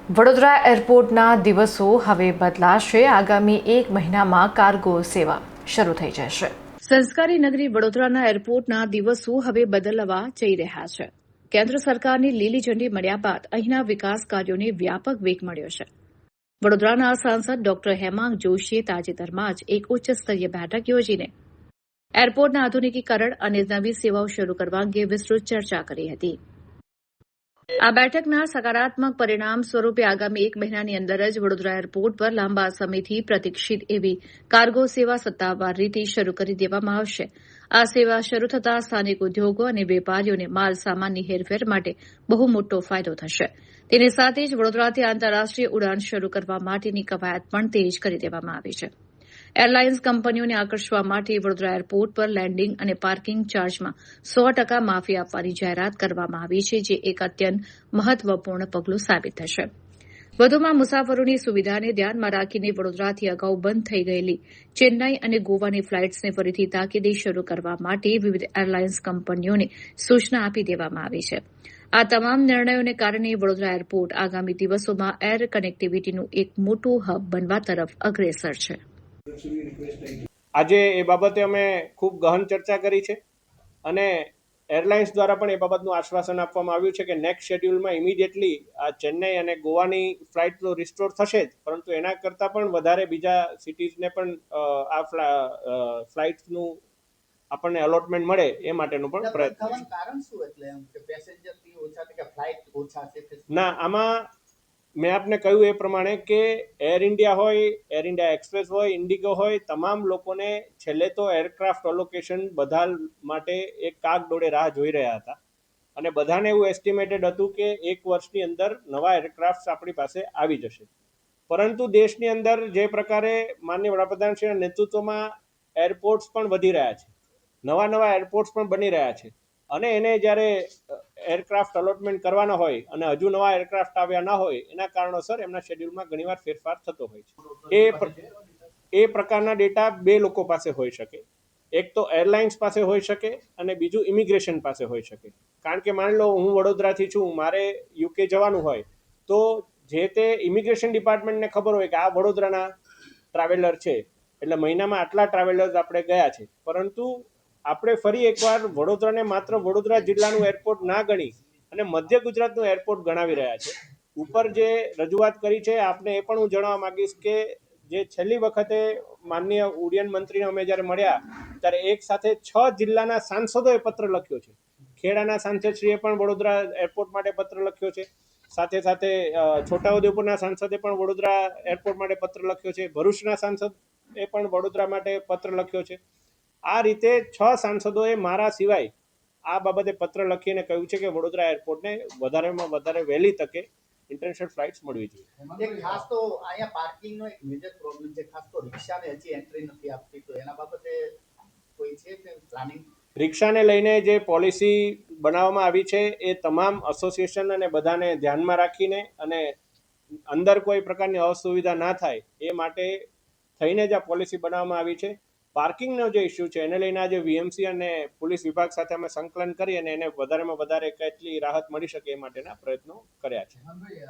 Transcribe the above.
વડોદરા એરપોર્ટના દિવસો હવે બદલાશે। આગામી 1 મહિનામાં કાર્ગો સેવા શરૂ થઈ જશે। સંસ્કારી નગરી વડોદરાના એરપોર્ટના દિવસો હવે બદલવા જઈ રહ્યા છે। કેન્દ્ર સરકારની લીલી ઝંડી મળ્યા બાદ અહીંના વિકાસ કાર્યોને વ્યાપક વેગ મળ્યો છે। વડોદરાના સાંસદ ડોક્ટર હેમાંગ જોશીએ તાજેતરમાં જ એક ઉચ્ચ સ્તરીય બેઠક યોજીને એરપોર્ટના આધુનિકીકરણ અને નવી સેવાઓ શરૂ કરવા અંગે વિસ્તૃત ચર્ચા કરી હતી। આ બેઠકના સકારાત્મક પરિણામ સ્વરૂપે આગામી 1 મહિનાની અંદર જ વડોદરા એરપોર્ટ પર લાંબા સમયથી પ્રતીક્ષિત એવી કાર્ગો સેવા સત્તાવાર રીતે શરૂ કરી દેવામાં આવશે। આ સેવા શરૂ થતાં સ્થાનિક ઉદ્યોગો અને વેપારીઓને માલ સામાનની હેરફેર માટે બહુ મોટો ફાયદો થશે। તેની સાથે જ વડોદરાથી આંતરરાષ્ટ્રીય ઉડાન શરૂ કરવા માટેની કવાયત પણ તેજ કરી દેવામાં આવી છે। એરલાઇન્સ કંપનીઓને આકર્ષવા માટે વડોદરા એરપોર્ટ પર લેન્ડિંગ અને પાર્કિંગ ચાર્જમાં 100% માફી આપવાની જાહેરાત કરવામાં આવી છે, જે એક અત્યંત મહત્વપૂર્ણ પગલું સાબિત થશે। વધુમાં મુસાફરોની સુવિધાને ધ્યાનમાં રાખીને વડોદરાથી અગાઉ બંધ થઈ ગયેલી ચેન્નાઈ અને ગોવાની ફ્લાઇટ્સને ફરીથી તાકીદે શરૂ કરવા માટે વિવિધ એરલાઇન્સ કંપનીઓને સૂચના આપી દેવામાં આવી છે। આ તમામ નિર્ણયોને કારણે વડોદરા એરપોર્ટ આગામી દિવસોમાં એર કનેક્ટિવિટીનું એક મોટું હબ બનવા તરફ અગ્રેસર છે। આજે એ બાબતે અમે ખૂબ ગહન ચર્ચા કરી છે અને એરલાઇન્સ દ્વારા પણ એ બાબતનું આશ્વાસન આપવામાં આવ્યું છે કે નેક્સ્ટ શેડ્યુલમાં ઇમિડિયેટલી આ ચેન્નઈ અને ગોવાની ફ્લાઇટ તો રિસ્ટોર થશે જ, પરંતુ એના કરતાં પણ વધારે બીજા સિટીઝને પણ આ ફ્લાઇટ્સનું આપણને અલોટમેન્ટ મળે એ માટેનું પણ પ્રયત્ન છે। ના, આમાં મેં આપને કહ્યું એ પ્રમાણે કે એર ઇન્ડિયા હોય, એર ઇન્ડિયા એક્સપ્રેસ હોય, ઇન્ડિગો હોય, તમામ લોકોને છેલ્લે તો એરક્રાફ્ટ અલોકેશન બધા માટે એક કાગડોળે રાહ જોઈ રહ્યા હતા અને બધાને એવું એસ્ટિમેટેડ હતું કે 1 વર્ષની અંદર નવા એરક્રાફ્ટ આપણી પાસે આવી જશે। પરંતુ દેશની અંદર જે પ્રકારે માનનીય વડાપ્રધાનશ્રીના નેતૃત્વમાં એરપોર્ટ્સ પણ વધી રહ્યા છે, નવા એરપોર્ટ્સ પણ બની રહ્યા છે અને એને જ્યારે એરક્રાફ્ટ અલોટમેન્ટ કરવાના હોય અને હજુ નવા એરક્રાફ્ટ આવ્યા ના હોય એના કારણોસર એમના શેડ્યુલમાં ઘણીવાર ફેરફાર થતો હોય છે। એ પ્રકારના ડેટા 2 લોકો પાસે હોઈ શકે। એક તો એરલાઇન્સ પાસે હોઈ શકે અને બીજું ઇમિગ્રેશન પાસે હોઈ શકે। કારણ કે માની લો હું વડોદરાથી છું, મારે યુકે જવાનું હોય તો જે તે ઇમિગ્રેશન ડિપાર્ટમેન્ટને ખબર હોય કે આ વડોદરાના ટ્રાવેલર છે એટલે મહિનામાં આટલા ટ્રાવેલર્સ આપણે ગયા છે, પરંતુ આપણે ફરી એકવાર વડોદરાને માત્ર વડોદરા જિલ્લાનું એરપોર્ટ ના ગણી અને મધ્ય ગુજરાતનું એરપોર્ટ ગણાવી રહ્યા છે। ઉપર જે રજૂઆત કરી છે આપને એ પણ હું જણાવવા માંગીશ કે જે છેલ્લી વખતે માનનીય ઉડ્ડયન મંત્રીને અમે જ્યારે મળ્યા ત્યારે એક સાથે 6 જિલ્લાના સાંસદોએ પત્ર લખ્યો છે। ખેડાના સાંસદશ્રીએ પણ વડોદરા એરપોર્ટ માટે પત્ર લખ્યો છે, સાથે સાથે છોટાઉદેપુરના સાંસદે પણ વડોદરા એરપોર્ટ માટે પત્ર લખ્યો છે, ભરૂચના સાંસદે પણ વડોદરા માટે પત્ર લખ્યો છે। આ રીતે 6 સાંસદોએ મારા સિવાય આ બાબતે પત્ર લખીને કહ્યું છે કે વડોદરા એરપોર્ટને વધારેમાં વધારે વહેલી તકે ઇન્ટરનેશનલ ફ્લાઇટ્સ મળવી જોઈએ। એક ખાસ તો અહીંયા પાર્કિંગનો એક મેજર પ્રોબ્લેમ છે, ખાસ તો રિક્ષાને હજી એન્ટ્રી નથી આપતી, તો એના બાબતે કોઈ છે કે પ્લાનિંગ? રિક્ષાને લઈને જે પોલિસી બનાવવામાં આવી છે એ તમામ એસોસિએશન અને બધાને ધ્યાનમાં રાખીને અને અંદર કોઈ પ્રકારની અસુવિધા ના થાય એ માટે થઈને જ આ પોલિસી બનાવવામાં આવી છે। પાર્કિંગનો જે ઇસ્યુ છે એને લઈને આજે વીએમસી અને પોલીસ વિભાગ સાથે અમે સંકલન કરી અને એને વધારેમાં વધારે કેટલી રાહત મળી શકે એ માટેના પ્રયત્નો કર્યા છે।